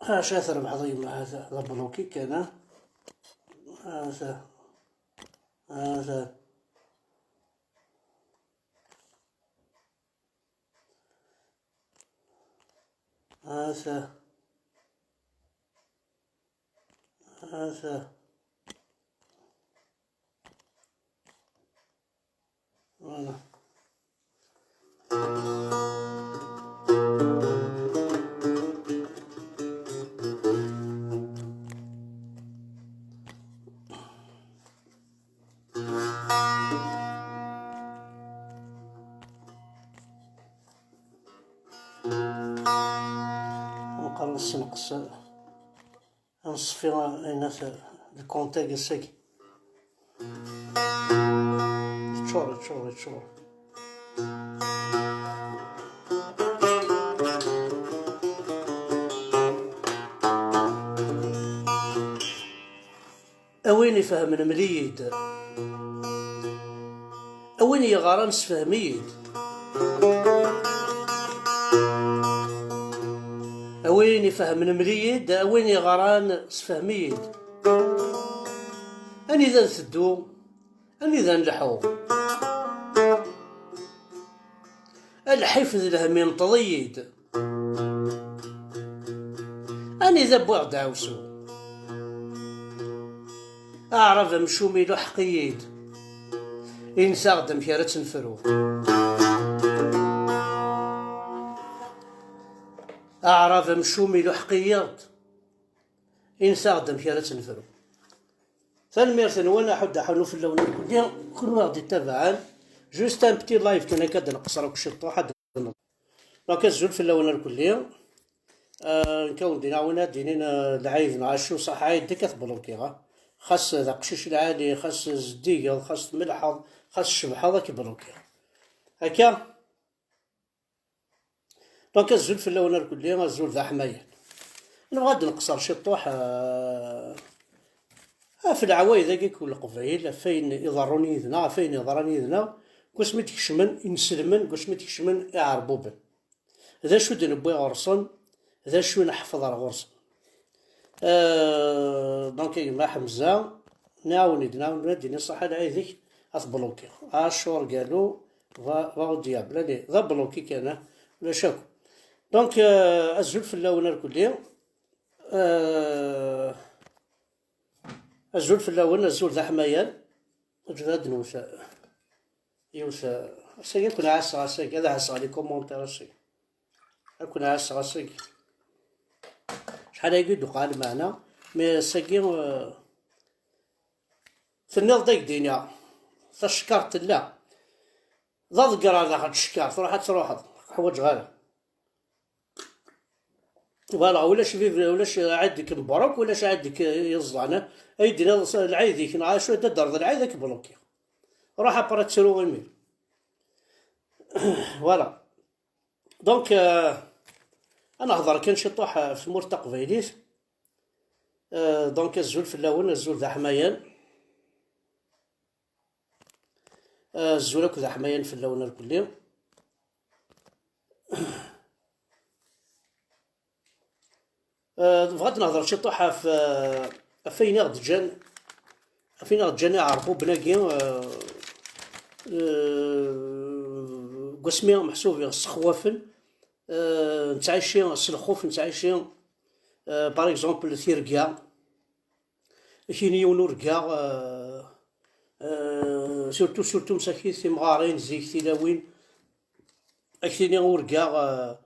شاثر بعضي هذا بلوكي كان هذا هذا هذا هذا فوالا. نقص نصفي هنا الكونتاك الساكي تشور أوين يفهم مليد أوين يغارن سفهميد أوين يفهم مليد أوين يغارن سفهميد أني ذا نثدو أني ذا نلحو الحفظ الهمين طضيد أني ذا بعد عوسو أعرف مشومي لو حقيد إنساغدم كيرت نفرو أعرف مشومي لو حقيد إنساغدم كيرت نفرو ثاني وانا حد حلو في اللون كل واحد يتابعان جوست ان بتي لايف كنا كاد نقصر وكشطو حد دونك الزول في اللون الكلية نكون دينا ونا دينين العايد نعشو صح عايد ديك بلوكيغا خاص ذا قشيش العالي خاص الزديقة خاص الملحظ خاص الشبحة ذاك بلوكيغا هكا دونك الزول في اللون الكلية الزول ذا حماية نبغى نقصر شطوح في العوايد ذاك القبائل فين يضروني يذنا فين يضرني يذنا كوش ما تكشمن ينسلمن كوش ما تكشمن يعربوبن ذا شو دنبوي غرصن ذا شو نحفظ على غرصن دونك ما حمزة ناوني ديني صح العيدك أثبلوكي عاشور قالوا فاو دياب لا ذا بلوكي كان ولا شاكو دونك الزول في اللون الكلي الزول في اللون الزول ذا حمايان جداد نوسا يوسا ساكي كنا عاسا ساكي هذا عاسا لي كومونتير ساكي كنا عاسا ساكي شحال هاكي دوقال معنا مي ساكي تنيض ديك دينيا تشكرت لا ضد قرار داخل تشكر تروح حوايج غالا فوالا ولاش عندك مبروك ولاش عندك يزعنا ايدينا العيديك نعاشو تدرد العيدك بلوكي روح ابرا تسرو الميل فوالا دونك انا هضر كان شطوح في مور تقبيليت دونك الزول في اللون الزول ذا حمايان الزول ذا حمايان في اللون الكلي بغيت نهضر شي طوحة في فين غد جان يعرفو بناكي قسمي محسوب السخوافن نتعايشي السلخوف نتعايشي باغ اكزومبل ثيركا كاين يونو ركا سورتو مساكين تيمغارين زيك تيلاوين اكثيني وركا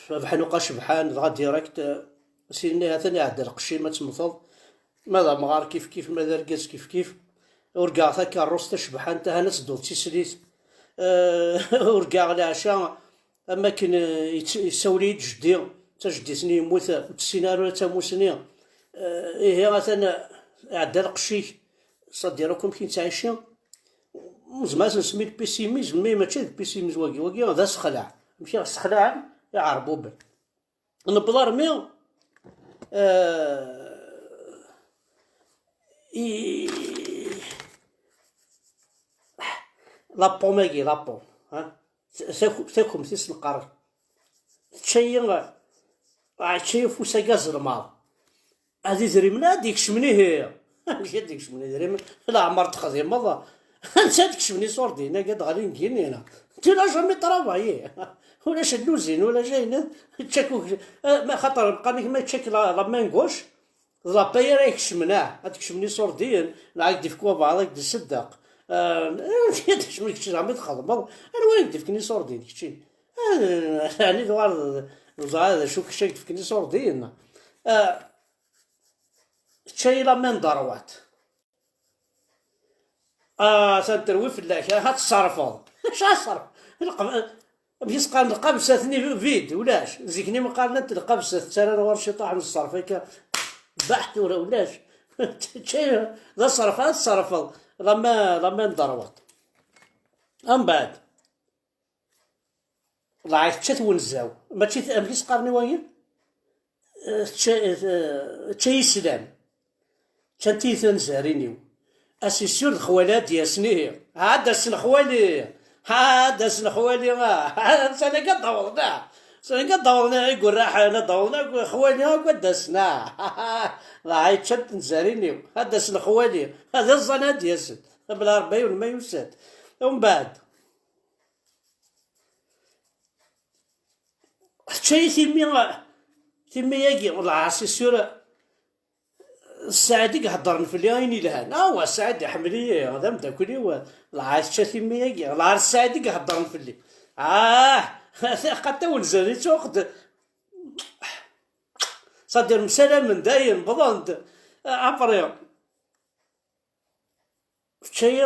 بحنوقة شبحان دغا ديريكت سيني هاتني عاد القشي ما تمثض ماذا مغار كيف ماذا رقاس كيف ورقا ثا كاروس تشبحان تا هنا تدوض تيسليت ورقا العشاء اما كان يسولي جدي تا جدي سني يموت وتسينارو تا موسني ايه مثلا عدا القشي صديركم كي تعيشين زعما نسمي البيسيميزم مي ماشي البيسيميزم واقي هذا سخلع ماشي سخلع يعربو به نبضر مي لابو ماكي لابو ها ساكم تيس نقار تشيين عاد وسا كاز الماض هادي دريمنا ديكشمني هي ماشي ديكشمني دريم لا عمر تخدم مضى انت ديكشمني صوردينا قد غادي نجيني هنا انت لا جامي طرافايي ولا شدوزين ولا جايين تشاكو ما خاطر بقى لك ما تشاك لا مانكوش لا بايرا يكشمناه هاديك شمني صوردين نعاود ديفكوا بعضك دي صدق انت شمني كشي عمي تخدم انا وين ديفكني صوردين كشي يعني دوار زعما شو كشي ديفكني صوردين شي لا من ضروات سنتروي في الله هات الصرفض شا صرف بيس قال القبسة ثني فيد ولاش زيكني ما قال انت القبسة ترى ورا شي طاح من الصرف هيك بحث ولاش شي ذا صرف هات الصرفض لما ضروات من بعد ضاعت تشات ونزاو ماشي بيس قالني وين تشي سلام كان تيثن زارينيو اسيسيور الخوالات يا سنيه هذا سن خوالي هذا سن خوالي ما سنه قد دورنا سنه قد دورنا يقول راح انا دورنا خوالي قد سنا لا عيط شد زارينيو هذا سن خوالي هذا الزناد يا سن بلا 40 ما يوسد ومن بعد شي ثمي يجي والله اسيسيور السعدي هضرن في اليايني لهان هو السعدي حملي هذا مداكلي العاش شاتي مياكي العار السعدي هضرن في اللي قد ونزل تاخذ صدر مسلم من داين بضند عبر شي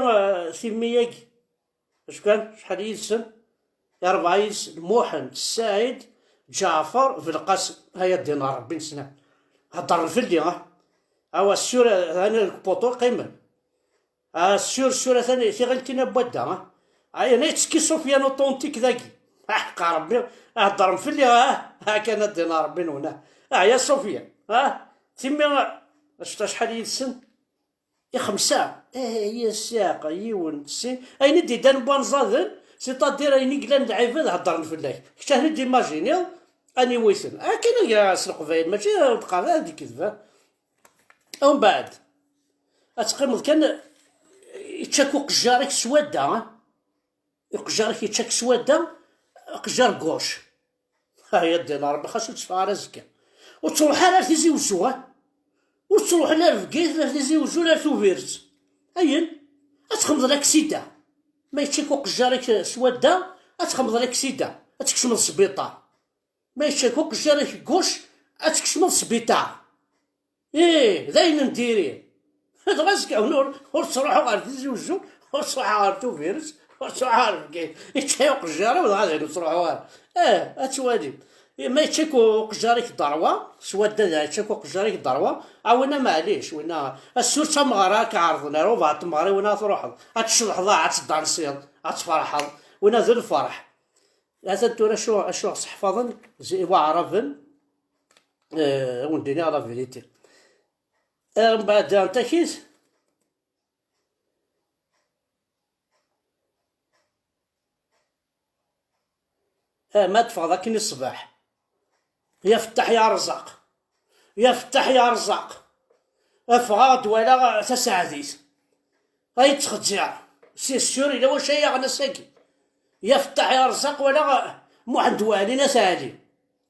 ثمياكي اش كان شحال يسن 4 يسن موحن السعيد جعفر في القاسم هيا الدينار ربي نسنا هضرن في اللي أوا السورة أنا البوطو قيمن السورة ثاني ثغلتنا بودا أنا تسكي سفيان طونتيك ذاكي حق ربي هضرم في اللي كان الدينار بين هنا يا سفيان تمي شحال يسن يا 5 هي الساقة يون سي أين دي دان بانزادن سيتادير أين قلان العباد هضرن في الله كشاه ديماجينيو أني ويسن كاين يا سلق فايد ماشي بقى هادي كذبة ومن بعد اتقيمض كان يتشاكو قجارك سوادا قجارك يتشاك سوادا قجار كوش هاي الدينار ربي خاصو تشفى رزقك وتروح على تيزي وزوه وتروح على الفقيت لا تيزي وزو لا توفيرت اين اتخمض لك سيدا ما يتشاكو قجارك سوادا اتخمض لك سيدا اتكشم السبيطار ما يتشاكو قجارك كوش اتكشم السبيطار داين نديري هذا غاسك ونور ورصروحو غير تزوجو ورصروحو غير توفيرس ورصروحو غير كاين يتشايو قجارة ولا غادي نصروحو غير هاتشوالي ما يتشاكو قجاريك ضروة سوادا يتشاكو قجاريك ضروة عاونا معليش وينا السور تمغرا كعرضنا ربع تمغري وينا تروح هاتشلح ضاع هتدانسيض هتفرحض وينا ذو الفرح هذا الدورة شو صحفظن زي وعرفن ونديني على فيليتي من بعد انت كيس ما تفضل ذاك الصباح يا فتح يا رزاق يا فتح يا رزاق افغاد ولا تسعديس هاي تخجع سي السوري لو شيء على ساكي يا فتح يا رزاق ولا محد والينا سالي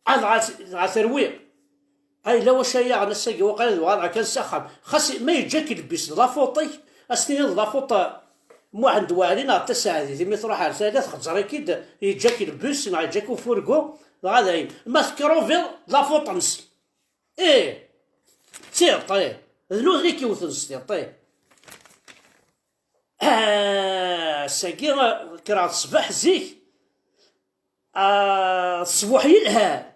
عاد ثروي هاي لو شيء على الساقي وقال الوضع كان سخن خاص ما يجاك البيس لافوطي اسنين لافوط مو عند والينا تساعدي زي ما تروح على ثلاث خزر اكيد يجاك البيس مع يجاك فورغو هذا ما تكروفيل لافوط نس سير طيب ذلو ذيك يوثن طيب ساقي كرا الصباح زيك الصبوح يلهان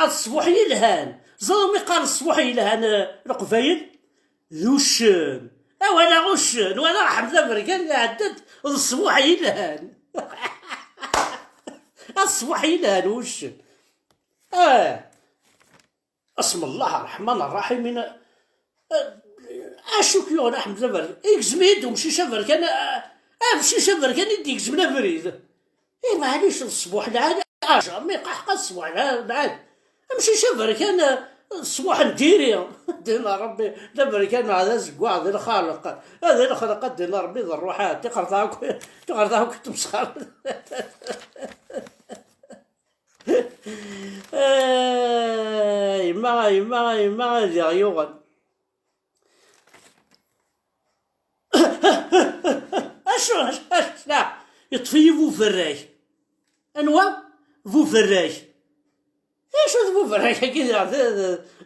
الصبوح يلهان زومي قال الصبوح يلهان القفايل ذوشن ولا غشن ولا حمزه بركان عدد الصبوح يلهان الصبوح يلهان وشن اسم الله الرحمن الرحيم اشوك يون احمد زبر اكزميد ومشي شفر كان مشي شفر كان يديك زمنا فريد معليش الصبوح العاد ما يقحق الصبوح العاد امشي شوف بركان صباح نديري دينا ربي لا بركان هذا زكوا هذا الخالق هذا الخلق دينا ربي ذا الروحات تقرضاك تمسخر. يما ديال يوغل اش لا يطفي فو فراي انوا فو فراي ايش فو فراي كي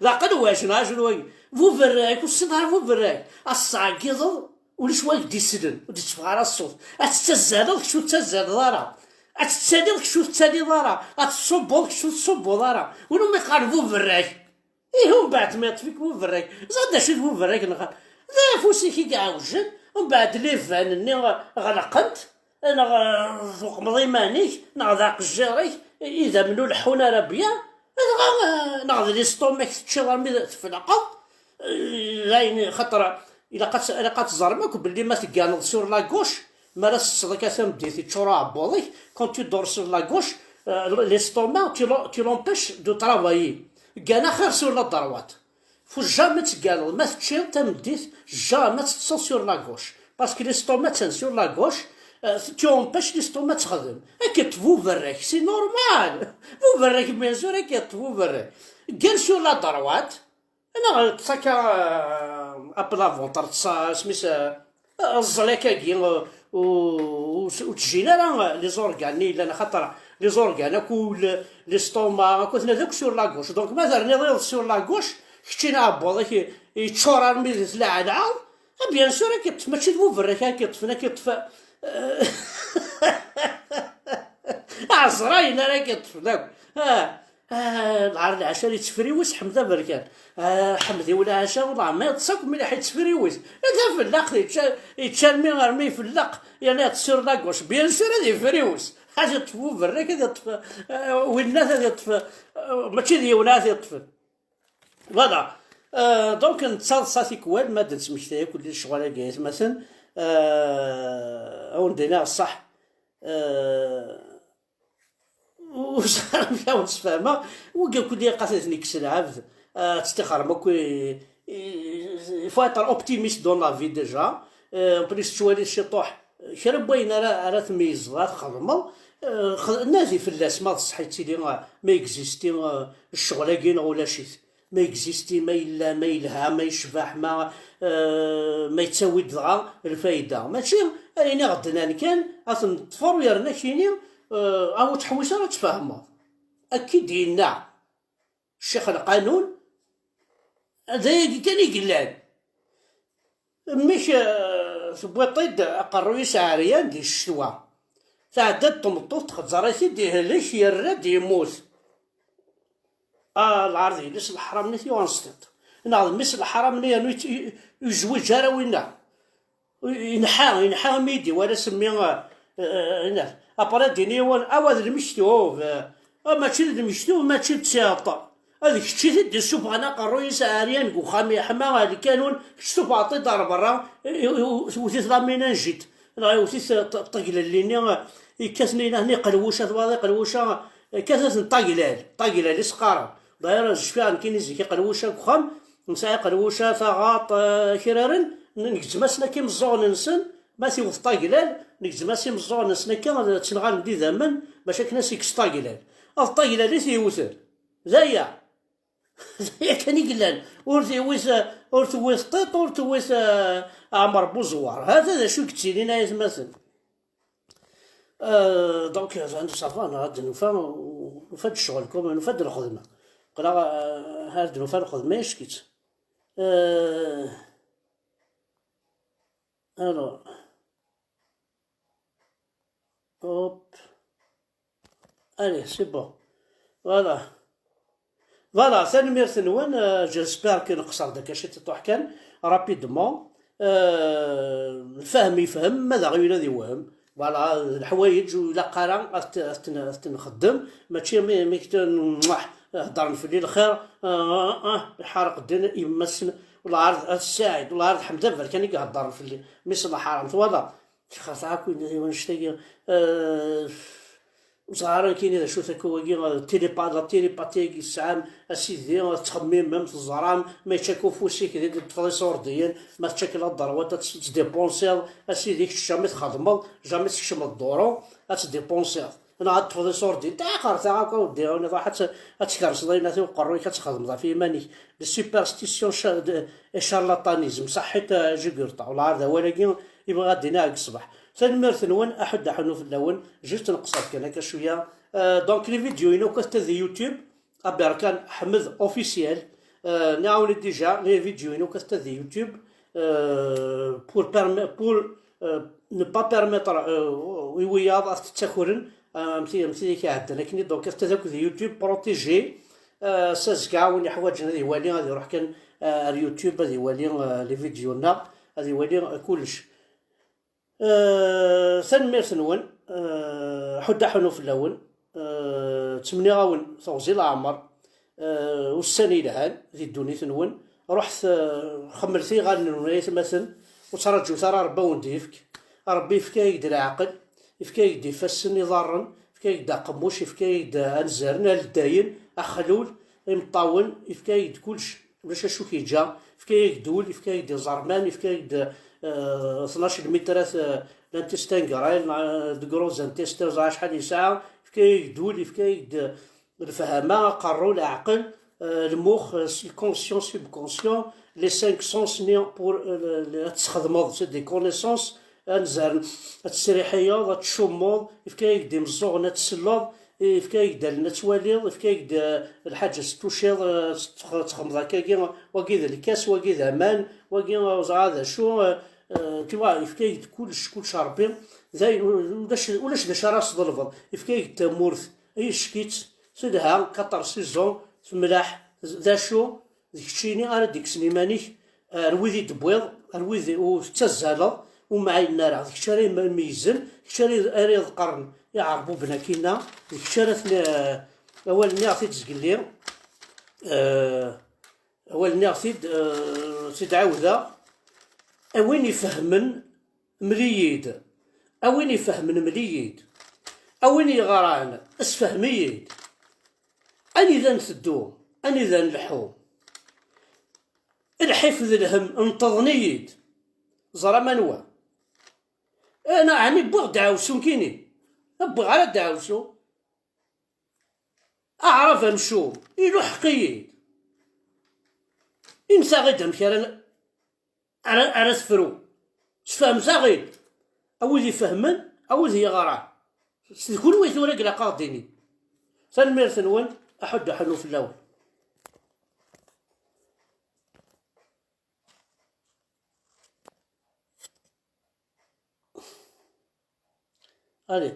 لا قدواش شنو فو فراي كوسيدار فو فراي الصاكيض ولا شويه دي سدن ودي تفغر الصوت اتستزاد شو تزاد دارا اتستادي شو تسادي دارا اتصبو شو تصبو دارا ولو ما يقاربو فراي ايه من بعد ما يطفيك فو فراي زاد شي فو فراي ذا فوسي كي كاع وجد ومن بعد لي فانني غلقنت انا فوق مضيمانيك نغذاق الجاري اذا منو لحونا ربيا نغذ لي ستوميك تشغل مي تفلقه لاين خطره الا قات زرمك باللي ما تقانض سور لا غوش ما راس الصدقه تمديتي تشورا بوضيك كون تو دور سور لا غوش لي ستوما تي لومبيش دو ترافايي كان خير سور لا دروات فو جامي تقانض ما تشير تمديت جامي تصل سور لا غوش باسكو لي ستوما تن سور لا غوش تيومبيش لي ستوما تخدم هكا تفو براك سي نورمال فو براك بيان سور هكا تفو براك كان سور لا دروات انا تساكا ابلا فونتر سميس الزليكا كي وتجينا راه لي زورغاني لان خاطر لي زورغان كول لي ستوما كنا ذاك سور لا غوش دونك ما درنا سور لا غوش كتينا بوضيك يتشورا مي تلاعب عاود بيان سور ماشي تفو براك كيطفنا كيطفى عصراين راه كيطفناك نهار العشاء اللي تفريوس حمده بركان حمدي ولا عشاء والله ما يتصك من حيت تفريوس هذا فلاق يتشال مي غير فلاق يعني تصير لاكوش بيان سور هذه فريوس حاجه تفو برك هذا طف والناس هذا طف ماشي ديال هذا طف فوالا دونك نتصل صافي كوال ما درت مشتاق كل الشغل جايز مثلا او ندينا صح وصار فيها ونتفاهمها وقال كل قاتلتني كسر عبد تستخر ماكو فوا تر اوبتيميست دون لا في ديجا بليس توالي شي طوح شرب بين راه تميز راه تخدم نادي في اللاس ما صحيتي لي ما اكزيستي الشغل كاين ولا شي ما اكزيستي ما الا ما يلها ما يشبح ما يتساوي دغا الفايده ماشي راني غدنا كان غتنطفر ويرنا كيني او تحويشه راه تفهمها اكيد ديالنا الشيخ القانون هذا كان يقلان مش بوطيد قروي سعريان دي الشتوا تعدد طمطوط تخزراتي دي هلاش يرد يموت العرضي ليس الحرام نتي ونسطت ناض مس الحرام ني يزوج هرا وينا ينحى ميدي ولا سمي هنا ابرا ديني وان اواد المشتو ماشي المشتو ماشي تساطا هذيك الشيء دي السوب انا قروي ساريان وخامي حما هذي كانون السوب عطي دار برا وثيث لامينا جيت وثيث طقل اللي كاسني هنا قلوشه ثواضي قلوشه كاسس طاقلال اسقاره دايره الشفان كاين زي قلوشه كخام نساي قلوشه ثغاط كرارن نكتمسنا كيم الزون نسن ماشي وسط طاقلال نكتماسي مزون نسنا كان تنغال دي زمن باش كناس يكسطاقلال الطاقلال اللي تيوثر زايا كان يقلان ورثويس طيط ورثويس عمر بوزوار هذا شو كتيرين يا مثلا دونك عندو صافا انا غادي نفاد شغلكم نفاد الخدمه قرا هاد نفاد الخدمه يشكيت الو hop allez c'est bon voilà ثاني ميرث نوان جيسبر كي نقصر داك الشيء تطوح كان رابيدمون الفهم يفهم ماذا غير يوهم فوالا الحوايج ولا قرا نخدم ماشي مي هضر في الليل خير يحرق الدين يمسن ولا عرض الساعد ولا عرض حمد كان يهضر في الليل مش حرام فوالا خاص عاكو ونشتي وصغارين كاينين شو تاكوكي لا تيليباتي الساعة اسيدي تخمم ميم الزرام ما يتشاكو فوسيك ديال تفضي صورديا ما تشاكل الضروات تديبونسيض اسيدي جامي تخدمض جامي تكشم الدورو تديبونسيض انا عاد تفضي صوردي تا قرتا هاكا ودي انا راح تكرس ضيناتي وقروي كتخدم في ماني دي سوبرستيسيون شارلاتانيزم صحيت جيكورتا ولا هذا ولكن يبغى غادي ناقص الصباح تنمرت نون احد حنو في اللون جيت نقصد كان هكا شويه دونك لي فيديو ينو كتاذي يوتيوب كان حمد اوفيسيال نعاون ديجا لي فيديو ينو كتاذي يوتيوب بور ne pas permettre وياض تتاكورن مثل كيعدنا كني دونك كتاذاك يوتيوب بروتيجي سازكا وين يحواج غادي يوالي غادي يروح كان اليوتيوب غادي يوالي لي فيديونا غادي يوالي كلش ثان نون حدا حنو في اللون تمني غاون توزي العمر والسني لهان ذي الدوني نون رحت خمرتي غنونيت مثلا وترجو ترى ربا ونديفك ربي يفكا يقدر عقل يفكا يقدر يفسن يضرن يفكا يقدر قموش يفكا يقدر انزرنا للداين اخلول يمطاون يفكا يقدر كلش باش شو كيجا يفكا يقدول يفكا يقدر زرمان يفكا يقدر 12 مترات لانتستان كرايل دكروز انتستان زعما شحال يساعة يفكا يقدول يفكا يقدر الفهمة قرو العقل المخ الكونسيون سوبكونسيون لي 5 سونس نيون بور تخدمو سي دي كونيسونس انزال التسريحيه تشموض يفكا يقدر مزوغ تسلوض يفكا يقدر تواليض يفكا يقدر الحاجه ستوشيض تخمض هكاكي وكذا الكاس وكذا مان وكذا هذا شو توا يفكا يقدر كلش ربي زي ولاش دا شراس ضلفض يفكا يقدر مورث اي شكيت سدها 4 سيزون ملاح ذا شو ديك تشيني انا ديك سليمانيك رويدي دبويض رويدي وتزالة ومعي النار ديك شاري ميزن شاري اريض قرن يعربو بنا كينا ديك شارت اول نعطي تزقلي اول نعطي تدعوذا اوين يفهمن مليد اوين يفهمن مليد اوين يغران اسفهميد اني ذا نثدو اني ذا نلحو الحفظ الهم انتظنيد زرا منوى انا عني بغ دعوسو كيني بغ على دعوسو اعرف امشو يلو حقيد انسى غيد مكان على سفرو سفهم زاغيد اود يفهمن اود يغرا كل ويث ولا قلا قاضيني سنمير ثنون احد حنو في الاول هذه